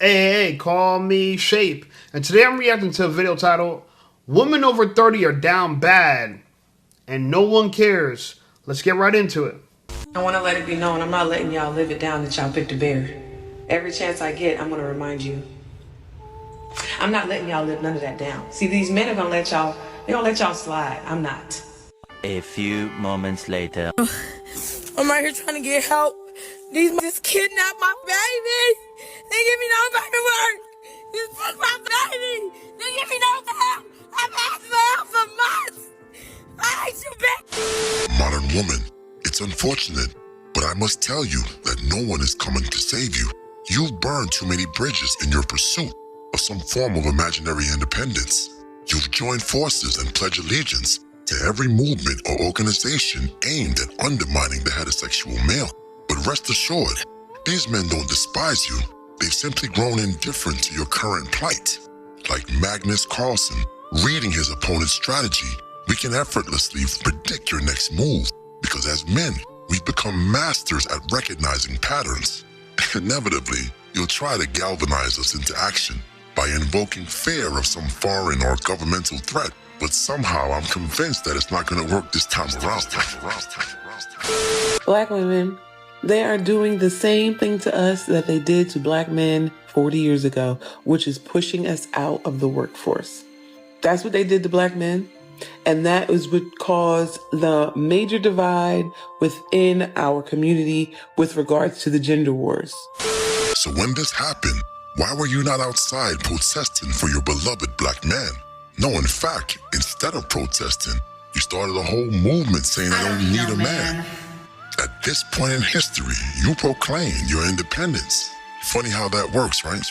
Hey, call me Shape. And today I'm reacting to a video titled Women Over 30 Are Down Bad and No One Cares. Let's get right into it. I want to let it be known I'm not letting y'all live it down that y'all picked a bear. Every chance I get, I'm going to remind you. I'm not letting y'all live none of that down. See, these men are going to let y'all, they're going to let y'all slide. I'm not. A few moments later. I'm right here trying to get help. These just kidnapped my baby. They give me no paperwork. Just took my baby. They give me no help. I've asked for help for months. I hate you, bitch. Modern woman, it's unfortunate, but I must tell you that no one is coming to save you. You've burned too many bridges in your pursuit of some form of imaginary independence. You've joined forces and pledged allegiance to every movement or organization aimed at undermining the heterosexual male. But rest assured, these men don't despise you. They've simply grown indifferent to your current plight. Like Magnus Carlsen, reading his opponent's strategy, we can effortlessly predict your next move, because as men, we've become masters at recognizing patterns. Inevitably, you'll try to galvanize us into action by invoking fear of some foreign or governmental threat, but somehow I'm convinced that it's not going to work this time around. Black women, they are doing the same thing to us that they did to black men 40 years ago, which is pushing us out of the workforce. That's what they did to black men. And that is what caused the major divide within our community with regards to the gender wars. So when this happened, why were you not outside protesting for your beloved black man? No, in fact, instead of protesting, you started a whole movement saying I don't need a man. At this point in history, you proclaimed your independence. Funny how that works, right?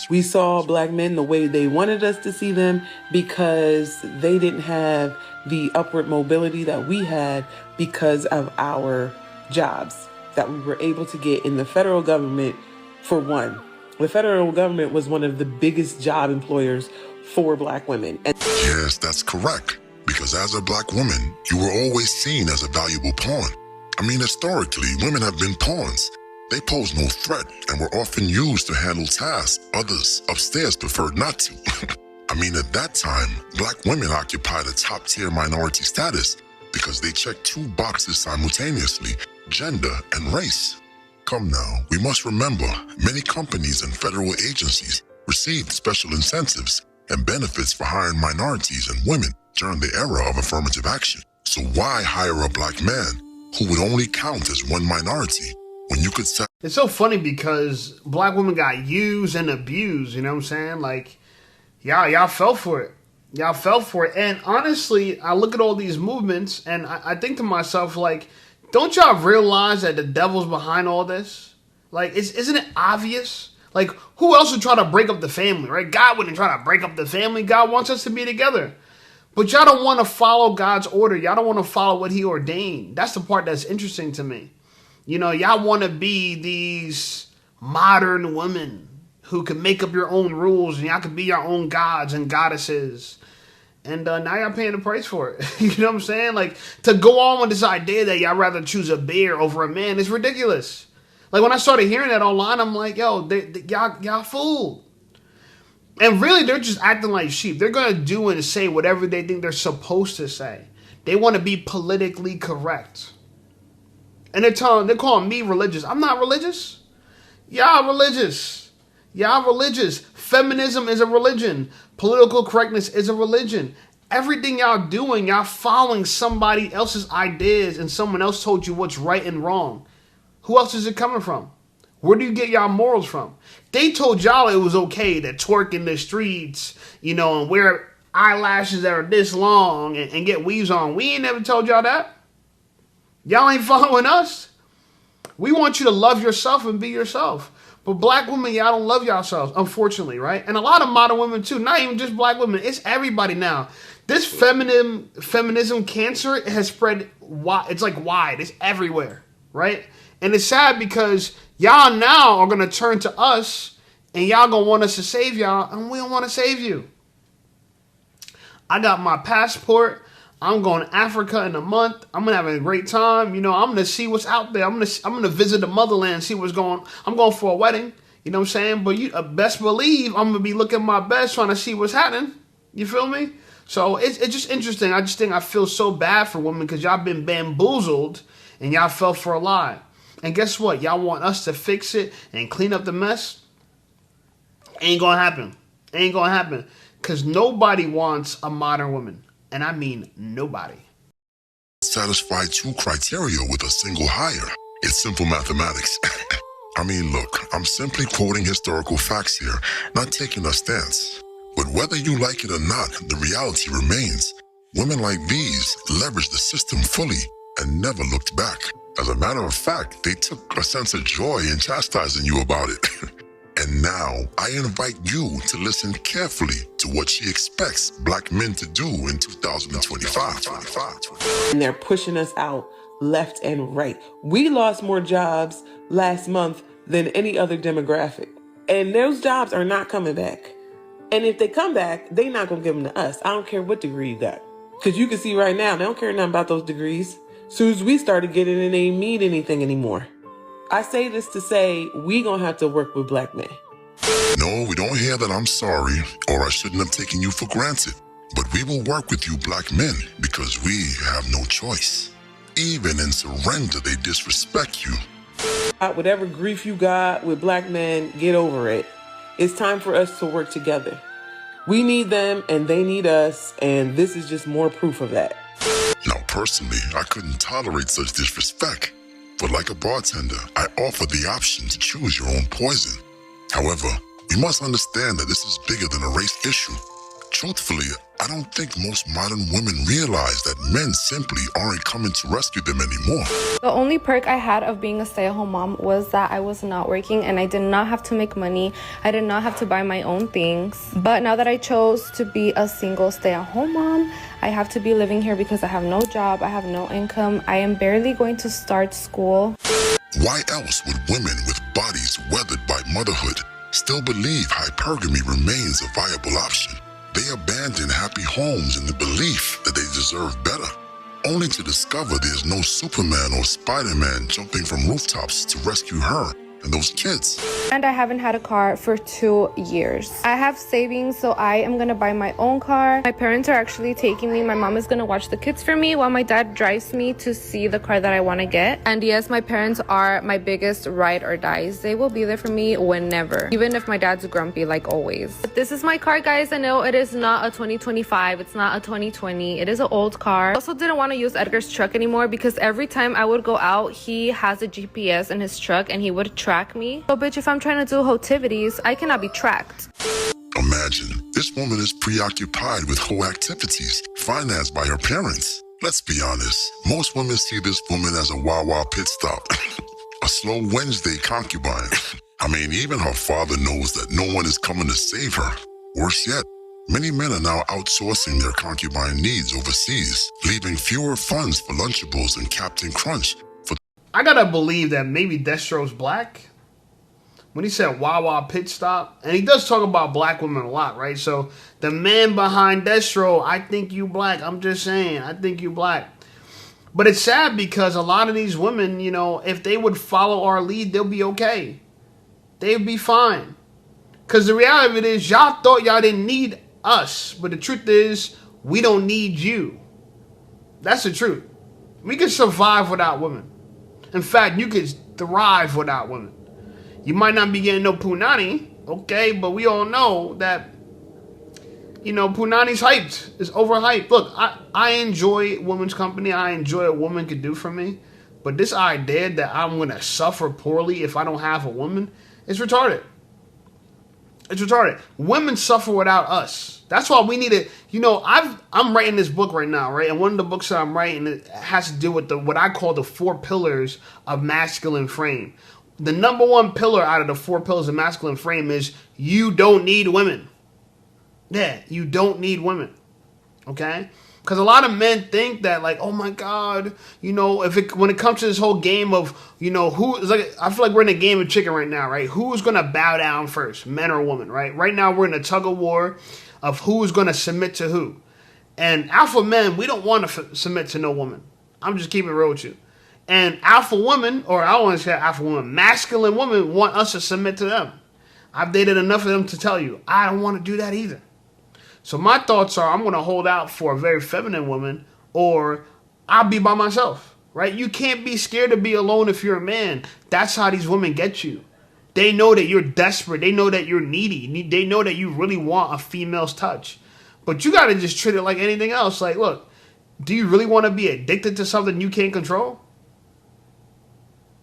We saw black men the way they wanted us to see them because they didn't have the upward mobility that we had because of our jobs that we were able to get in the federal government. For one, the federal government was one of the biggest job employers for black women. Yes, that's correct. Because as a black woman, you were always seen as a valuable pawn. I mean, historically, women have been pawns. They pose no threat and were often used to handle tasks others upstairs preferred not to. I mean, at that time, black women occupied a top-tier minority status because they checked two boxes simultaneously, gender and race. Come now, we must remember, many companies and federal agencies received special incentives and benefits for hiring minorities and women during the era of affirmative action. So why hire a black man who would only count as one minority when you could set? It's so funny because black women got used and abused, you know what I'm saying? Like, y'all fell for it. Y'all fell for it. And honestly, I look at all these movements and I think to myself, like, don't y'all realize that the devil's behind all this? Like, isn't it obvious? Like, who else would try to break up the family, right? God wouldn't try to break up the family. God wants us to be together. But y'all don't want to follow God's order. Y'all don't want to follow what he ordained. That's the part that's interesting to me. You know, y'all want to be these modern women who can make up your own rules and y'all can be your own gods and goddesses. And now y'all paying the price for it. You know what I'm saying? Like, to go on with this idea that y'all rather choose a bear over a man is ridiculous. Like, when I started hearing that online, I'm like, yo, y'all fooled. And really, they're just acting like sheep. They're going to do and say whatever they think they're supposed to say. They want to be politically correct. And they're calling me religious. I'm not religious. Y'all religious. Y'all religious. Feminism is a religion. Political correctness is a religion. Everything y'all doing, y'all following somebody else's ideas and someone else told you what's right and wrong. Who else is it coming from? Where do you get y'all morals from? They told y'all it was okay to twerk in the streets, you know, and wear eyelashes that are this long and get weaves on. We ain't never told y'all that. Y'all ain't following us. We want you to love yourself and be yourself. But black women, y'all don't love yourselves, unfortunately, right? And a lot of modern women, too. Not even just black women. It's everybody now. This feminism cancer has spread wide. It's like wide. It's everywhere, right? And it's sad because y'all now are going to turn to us and y'all going to want us to save y'all, and we don't want to save you. I got my passport. I'm going to Africa in a month. I'm going to have a great time. You know, I'm going to see what's out there. I'm going to visit the motherland, see what's going on. I'm going for a wedding. You know what I'm saying? But you best believe I'm gonna be looking my best trying to see what's happening. You feel me? So it's just interesting. I just think I feel so bad for women because y'all been bamboozled and y'all fell for a lie. And guess what? Y'all want us to fix it and clean up the mess? Ain't gonna happen. Ain't gonna happen. Because nobody wants a modern woman. And I mean nobody. Satisfy two criteria with a single hire. It's simple mathematics. I mean, look, I'm simply quoting historical facts here, not taking a stance. But whether you like it or not, the reality remains. Women like these leveraged the system fully and never looked back. As a matter of fact, they took a sense of joy in chastising you about it. And now, I invite you to listen carefully to what she expects black men to do in 2025. And they're pushing us out left and right. We lost more jobs last month than any other demographic. And those jobs are not coming back. And if they come back, they're not going to give them to us. I don't care what degree you got. Because you can see right now, they don't care nothing about those degrees. As soon as we started getting it, they ain't mean anything anymore. I say this to say we going to have to work with black men. No, we don't hear that I'm sorry or I shouldn't have taken you for granted. But we will work with you black men because we have no choice. Even in surrender, they disrespect you. Whatever grief you got with black men, get over it. It's time for us to work together. We need them and they need us, and this is just more proof of that. Now, personally, I couldn't tolerate such disrespect. But like a bartender, I offer the option to choose your own poison. However, we must understand that this is bigger than a race issue. Truthfully, I don't think most modern women realize that men simply aren't coming to rescue them anymore. The only perk I had of being a stay-at-home mom was that I was not working and I did not have to make money. I did not have to buy my own things. But now that I chose to be a single stay-at-home mom, I have to be living here because I have no job, I have no income. I am barely going to start school. Why else would women with bodies weathered by motherhood still believe hypergamy remains a viable option? They abandon happy homes in the belief that they deserve better, only to discover there's no Superman or Spider-Man jumping from rooftops to rescue her and those kids. And I haven't had a car for 2 years. I have savings, so I am gonna buy my own car. My parents are actually taking me. My mom is gonna watch the kids for me while my dad drives me to see the car that I wanna get. And yes, my parents are my biggest ride or dies. They will be there for me whenever, even if my dad's grumpy like always. But this is my car, guys. I know it is not a 2025, it's not a 2020, it is an old car. I also didn't want to use Edgar's truck anymore because every time I would go out, he has a GPS in his truck and he would track me. So bitch, if I'm trying to do activities, I cannot be tracked. Imagine, this woman is preoccupied with whole activities financed by her parents. Let's be honest, most women see this woman as a Wawa pit stop, a slow Wednesday concubine. I mean, even her father knows that no one is coming to save her. Worse yet, many men are now outsourcing their concubine needs overseas, leaving fewer funds for Lunchables and Captain Crunch. I gotta believe that maybe Destro's black. When he said Wawa pit stop, and he does talk about black women a lot, right? So the man behind Destro, I think you black. I'm just saying, I think you black. But it's sad because a lot of these women, you know, if they would follow our lead, they'll be okay. They'd be fine. Because the reality of it is, y'all thought y'all didn't need us. But the truth is, we don't need you. That's the truth. We can survive without women. In fact, you could thrive without women. You might not be getting no punani, okay? But we all know that, you know, punani's hyped. It's overhyped. Look, I enjoy women's company. I enjoy what a woman could do for me. But this idea that I'm going to suffer poorly if I don't have a woman is retarded. It's retarded. Women suffer without us. That's why we need to, you know, I'm writing this book right now, right? And one of the books that I'm writing, it has to do with what I call the 4 pillars of masculine frame. The number one pillar out of the 4 pillars of masculine frame is you don't need women. Yeah, you don't need women. Okay? Because a lot of men think that, like, oh my God, you know, when it comes to this whole game of, you know, I feel like we're in a game of chicken right now, right? Who's going to bow down first, men or women, right? Right now we're in a tug of war of who's going to submit to who. And alpha men, we don't want to submit to no woman. I'm just keeping it real with you. And alpha women, or I don't want to say alpha women, masculine women want us to submit to them. I've dated enough of them to tell you, I don't want to do that either. So my thoughts are, I'm going to hold out for a very feminine woman, or I'll be by myself, right? You can't be scared to be alone if you're a man. That's how these women get you. They know that you're desperate. They know that you're needy. They know that you really want a female's touch. But you got to just treat it like anything else. Like, look, do you really want to be addicted to something you can't control?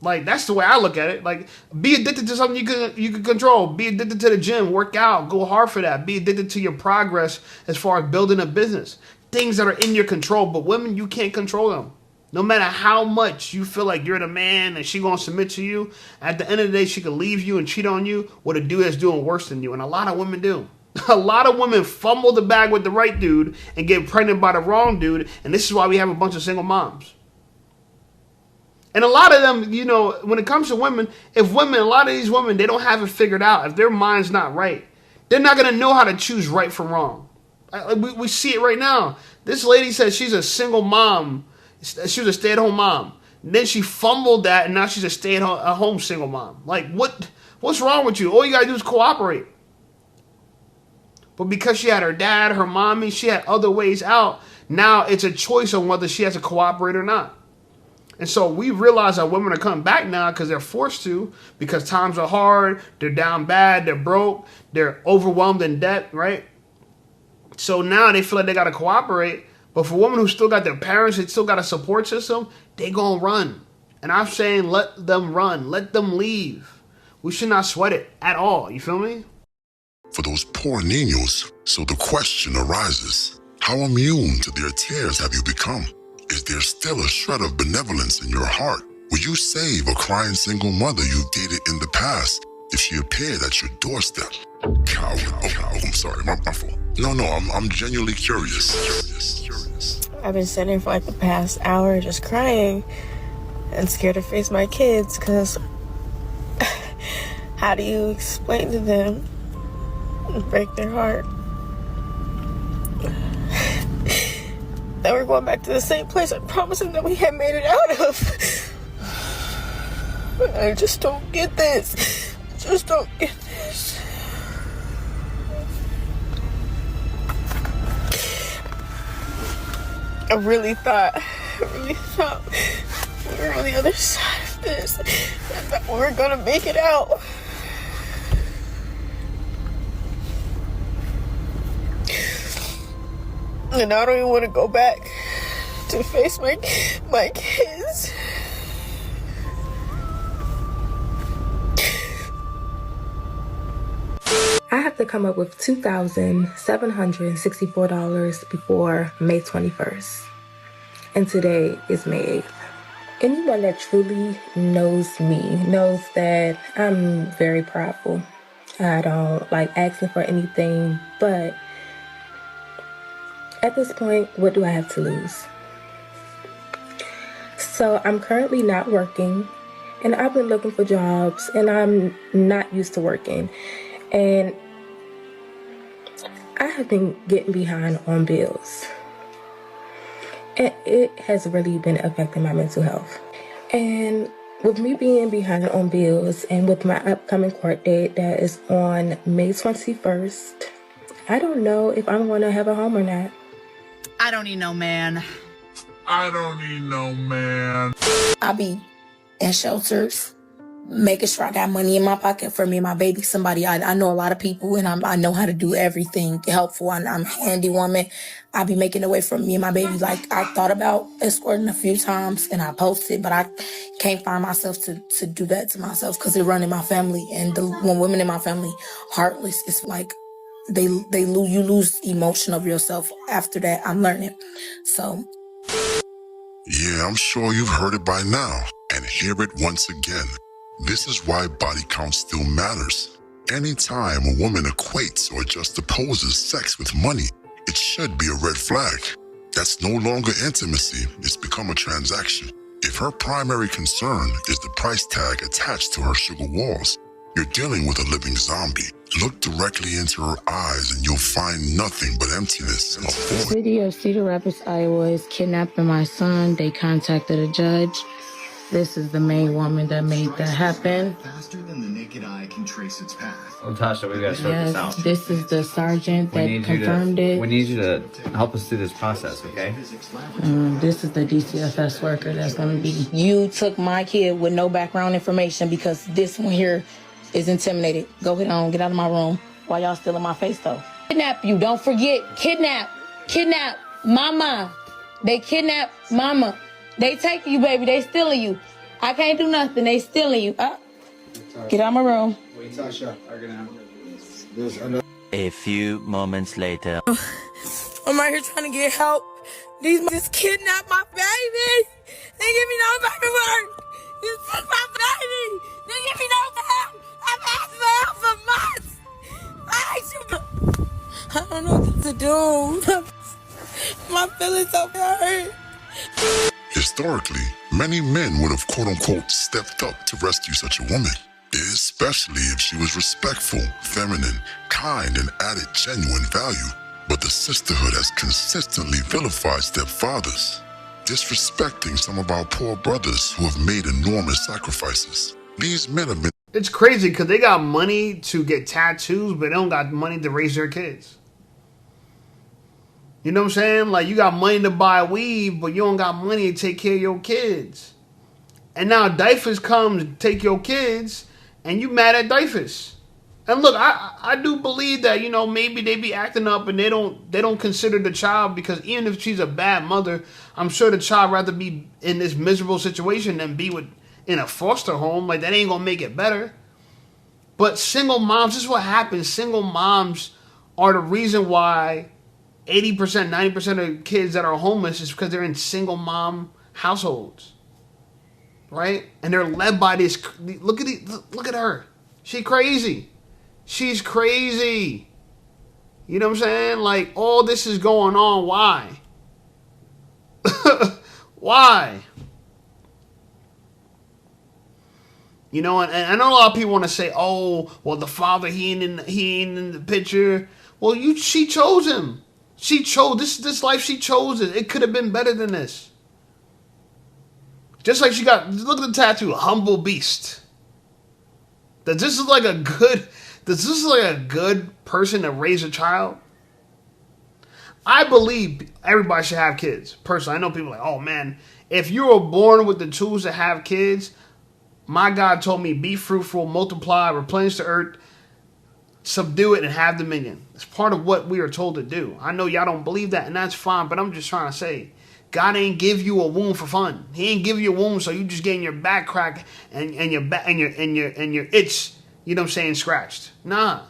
Like, that's the way I look at it. Like, be addicted to something you can control. Be addicted to the gym, work out, go hard for that. Be addicted to your progress as far as building a business. Things that are in your control. But women, you can't control them. No matter how much you feel like you're the man and she gonna submit to you, at the end of the day, she could leave you and cheat on you with a dude that's doing worse than you. And a lot of women do. A lot of women fumble the bag with the right dude and get pregnant by the wrong dude. And this is why we have a bunch of single moms. And a lot of them, you know, when it comes to women, a lot of these women, they don't have it figured out. If their mind's not right, they're not going to know how to choose right from wrong. We see it right now. This lady says she's a single mom. She was a stay-at-home mom. Then she fumbled that, and now she's a stay-at-home single mom. Like, what's wrong with you? All you got to do is cooperate. But because she had her dad, her mommy, she had other ways out, now it's a choice on whether she has to cooperate or not. And so we realize that women are coming back now because they're forced to, because times are hard, they're down bad, they're broke, they're overwhelmed in debt, right? So now they feel like they got to cooperate. But for women who still got their parents, they still got a support system, they gonna run. And I'm saying let them run. Let them leave. We should not sweat it at all. You feel me? For those poor niños, so the question arises, how immune to their tears have you become? Is there still a shred of benevolence in your heart? Will you save a crying single mother you dated in the past if she appeared at your doorstep? Coward. Oh, I'm sorry, my fault. No, I'm genuinely curious. I've been sitting for like the past hour just crying and scared to face my kids because how do you explain to them and break their heart that we're going back to the same place I promised them that we had made it out of? I just don't get this. Just don't get this. I really thought we were on the other side of this. I thought we were gonna make it out. And I don't even want to go back to face my kids. I have to come up with $2,764 before May 21st. And today is May 8th. Anyone that truly knows me knows that I'm very prideful. I don't like asking for anything, but at this point, what do I have to lose? So I'm currently not working, and I've been looking for jobs, and I'm not used to working. And I have been getting behind on bills. And it has really been affecting my mental health. And with me being behind on bills and with my upcoming court date that is on May 21st, I don't know if I'm going to have a home or not. I don't need no man. I'll be in shelters, making sure I got money in my pocket for me and my baby. Somebody, I know a lot of people, and I know how to do everything helpful. I'm a handy woman. I'll be making a way for me and my baby. Like, I thought about escorting a few times, and I posted, but I can't find myself to do that to myself because they run in my family. And when women in my family heartless, it's like you lose emotion of yourself after that. I'm learning. So. Yeah, I'm sure you've heard it by now. And hear it once again. This is why body count still matters. Anytime a woman equates or just opposes sex with money, it should be a red flag. That's no longer intimacy, it's become a transaction. If her primary concern is the price tag attached to her sugar walls, you're dealing with a living zombie. Look directly into her eyes and you'll find nothing but emptiness and a void. The city of Cedar Rapids, Iowa is kidnapping my son. They contacted a judge. This is the main woman that made that happen. Faster than the naked eye can trace its path. Tasha, we gotta sort this out. This is the sergeant that confirmed it. We need you to help us through this process, okay? This is the DCFS worker that's gonna be. You took my kid with no background information because this one here is intimidated. Go ahead on, get out of my room. Why y'all still in my face though? Kidnap you, don't forget. Kidnap mama. They kidnap mama. They take you, baby. They stealing you. I can't do nothing. They stealing you. Get out of my room. Wait, Tasha. A few moments later. I'm right here trying to get help. These just kidnapped my baby. They give me no paperwork. You took my baby. They give me no help. I've asked for help for months. I don't know what to do. My feelings so hurt. Historically, many men would have quote-unquote stepped up to rescue such a woman, especially if she was respectful, feminine, kind, and added genuine value. But the sisterhood has consistently vilified stepfathers, disrespecting some of our poor brothers who have made enormous sacrifices. These men have been... It's crazy because they got money to get tattoos, but they don't got money to raise their kids. You know what I'm saying? Like, you got money to buy weave, but you don't got money to take care of your kids. And now Dyfus comes to take your kids, and you mad at Dyfus. And look, I do believe that, you know, maybe they be acting up and they don't consider the child, because even if she's a bad mother, I'm sure the child rather be in this miserable situation than be in a foster home. Like, that ain't gonna make it better. But single moms, this is what happens. Single moms are the reason why 80%, 90% of kids that are homeless is because they're in single mom households, right? And they're led by this. Look at her. She crazy. She's crazy. You know what I'm saying? Like, all this is going on. Why? Why? You know, and I know a lot of people want to say, "Oh, well, the father he ain't in the picture." Well, she chose him. She chose this life. She chose it. It could have been better than this. Just like she got, look at the tattoo, humble beast. Does this look like a good person to raise a child? I believe everybody should have kids. Personally, I know people are like, oh man, if you were born with the tools to have kids, my God told me, be fruitful, multiply, replenish the earth, subdue it, and have dominion. It's part of what we are told to do. I know y'all don't believe that, and that's fine, but I'm just trying to say, God ain't give you a womb for fun. He ain't give you a womb so you just getting your back cracked and your back and your itch, you know what I'm saying, scratched. Nah.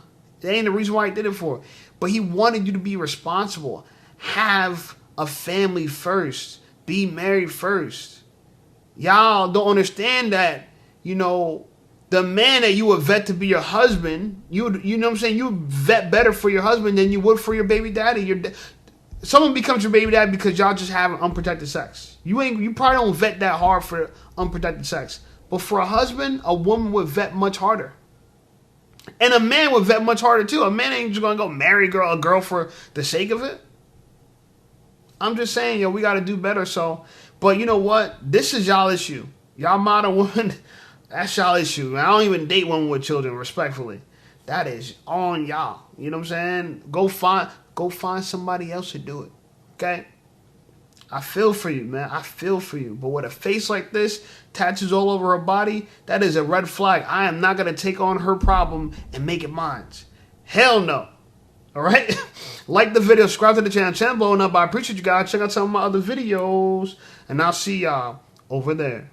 That ain't the reason why he did it for. But he wanted you to be responsible. Have a family first. Be married first. Y'all don't understand that, you know, the man that you would vet to be your husband, you know what I'm saying, you would vet better for your husband than you would for your baby daddy. Someone becomes your baby daddy because y'all just have unprotected sex. You probably don't vet that hard for unprotected sex. But for a husband, a woman would vet much harder. And a man would vet much harder too. A man ain't just gonna go marry a girl for the sake of it. I'm just saying, yo, we gotta do better. So, but you know what? This is y'all issue. Y'all modern women, that's y'all issue. I don't even date women with children, respectfully. That is on y'all. You know what I'm saying? Go find somebody else to do it. Okay? I feel for you, man. I feel for you. But with a face like this, tattoos all over her body, that is a red flag. I am not going to take on her problem and make it mine. Hell no. All right? Like the video, subscribe to the channel. Channel blowing up. I appreciate you guys. Check out some of my other videos. And I'll see y'all over there.